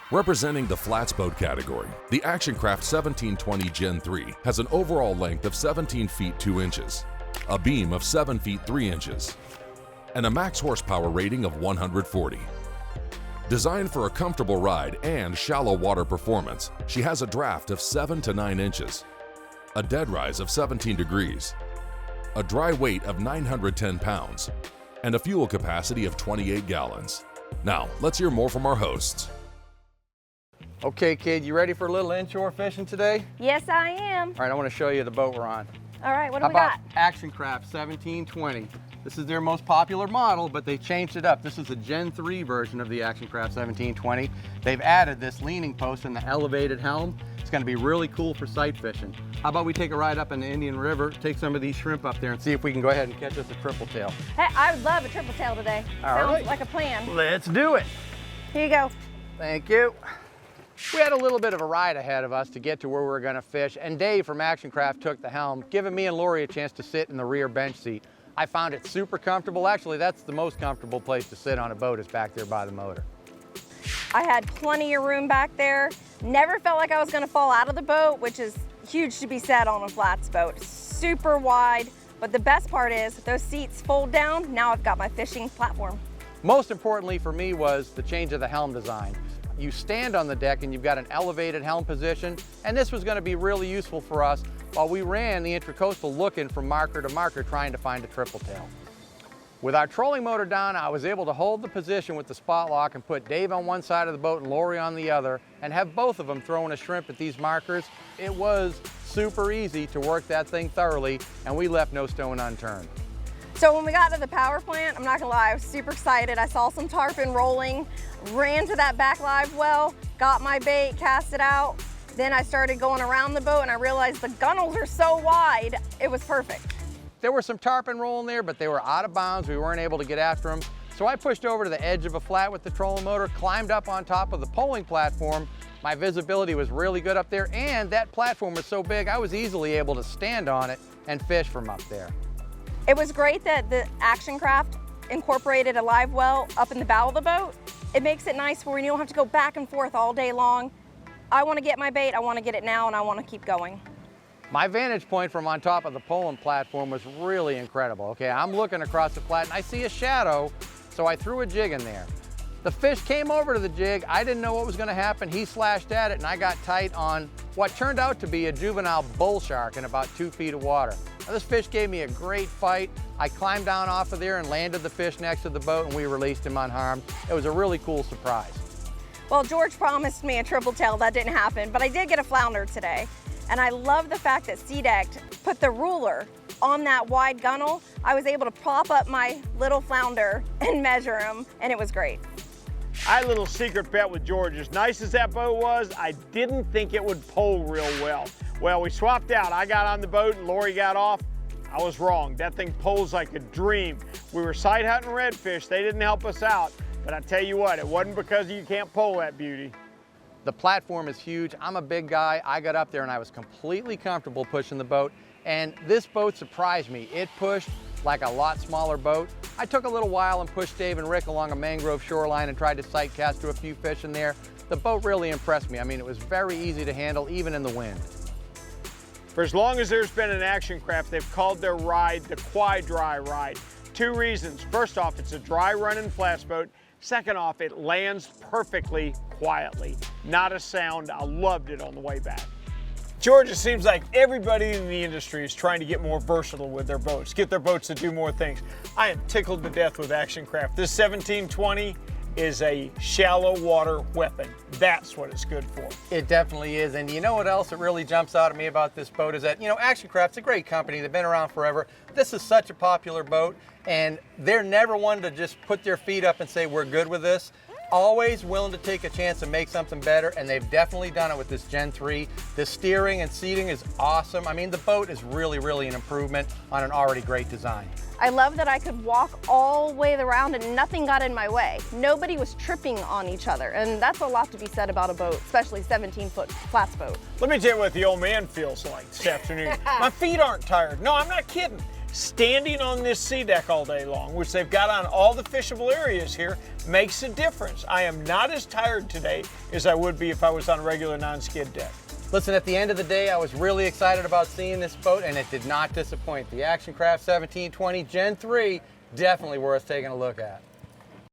Representing the flats boat category, the ActionCraft 1720 Gen 3 has an overall length of 17 feet 2 inches, a beam of 7 feet 3 inches, and a max horsepower rating of 140. Designed for a comfortable ride and shallow water performance, she has a draft of 7 to 9 inches, a dead rise of 17 degrees, a dry weight of 910 pounds, and a fuel capacity of 28 gallons. Now, let's hear more from our hosts. Okay, kid, you ready for a little inshore fishing today? Yes, I am. All right, I want to show you the boat we're on. All right, what do we got? ActionCraft 1720. This is their most popular model, but they changed it up. This is a Gen 3 version of the ActionCraft 1720. They've added this leaning post and the elevated helm. It's going to be really cool for sight fishing. How about we take a ride up in the Indian River, take some of these shrimp up there and see if we can go ahead and catch us a triple tail. Hey, I would love a triple tail today. Sounds like a plan. Let's do it. Here you go. Thank you. We had a little bit of a ride ahead of us to get to where we were going to fish, and Dave from ActionCraft took the helm, giving me and Lori a chance to sit in the rear bench seat. I found it super comfortable. Actually, that's the most comfortable place to sit on a boat, is back there by the motor. I had plenty of room back there. Never felt like I was going to fall out of the boat, which is huge to be said on a flats boat. Super wide, but the best part is those seats fold down. Now I've got my fishing platform. Most importantly for me was the change of the helm design. You stand on the deck and you've got an elevated helm position, and this was going to be really useful for us while we ran the intracoastal looking from marker to marker trying to find a triple tail. With our trolling motor down, I was able to hold the position with the spot lock and put Dave on one side of the boat and Lori on the other, and have both of them throwing a shrimp at these markers. It was super easy to work that thing thoroughly, and we left no stone unturned. So when we got to the power plant, I'm not gonna lie, I was super excited. I saw some tarpon rolling, ran to that back live well, got my bait, cast it out. Then I started going around the boat and I realized the gunnels are so wide, it was perfect. There were some tarpon rolling there, but they were out of bounds. We weren't able to get after them. So I pushed over to the edge of a flat with the trolling motor, climbed up on top of the poling platform. My visibility was really good up there, and that platform was so big, I was easily able to stand on it and fish from up there. It was great that the ActionCraft incorporated a live well up in the bow of the boat. It makes it nice where you don't have to go back and forth all day long. I want to get my bait, I want to get it now, and I want to keep going. My vantage point from on top of the poling platform was really incredible. Okay, I'm looking across the flat and I see a shadow, so I threw a jig in there. The fish came over to the jig. I didn't know what was going to happen. He slashed at it and I got tight on what turned out to be a juvenile bull shark in about 2 feet of water. Now, this fish gave me a great fight. I climbed down off of there and landed the fish next to the boat, and we released him unharmed. It was a really cool surprise. Well, George promised me a triple tail. That didn't happen, but I did get a flounder today. And I love the fact that SeaDeck put the ruler on that wide gunnel. I was able to prop up my little flounder and measure him, and it was great. I had a little secret bet with George. As nice as that boat was, I didn't think it would pole real well. Well, we swapped out. I got on the boat and Lori got off. I was wrong. That thing poles like a dream. We were sight hunting redfish. They didn't help us out. But I tell you what, it wasn't because you can't pole that beauty. The platform is huge. I'm a big guy. I got up there and I was completely comfortable pushing the boat. And this boat surprised me. It pushed like a lot smaller boat. I took a little while and pushed Dave and Rick along a mangrove shoreline and tried to sight cast to a few fish in there. The boat really impressed me. I mean, it was very easy to handle, even in the wind. For as long as there's been an ActionCraft, they've called their ride the Qui-Dry ride. 2 reasons. First off, it's a dry running flats boat. Second off, it lands perfectly quietly. Not a sound. I loved it on the way back. George, it seems like everybody in the industry is trying to get more versatile with their boats, get their boats to do more things. I am tickled to death with ActionCraft. This 1720 is a shallow water weapon. That's what it's good for. It definitely is. And you know what else that really jumps out at me about this boat is that, you know, ActionCraft's a great company. They've been around forever. This is such a popular boat, and they're never one to just put their feet up and say, we're good with this. Always willing to take a chance and make something better, and they've definitely done it with this Gen 3. The steering and seating is awesome. I mean, the boat is really, really an improvement on an already great design. I love that I could walk all the way around and nothing got in my way. Nobody was tripping on each other, and that's a lot to be said about a boat, especially 17-foot flats boat. Let me tell you what the old man feels like this afternoon. My feet aren't tired. No, I'm not kidding. standing on this sea deck all day long, which they've got on all the fishable areas here, makes a difference. I am not as tired today as I would be if I was on a regular non-skid deck. Listen, at the end of the day, I was really excited about seeing this boat, and it did not disappoint. The Action Craft 1720 Gen 3, definitely worth taking a look at.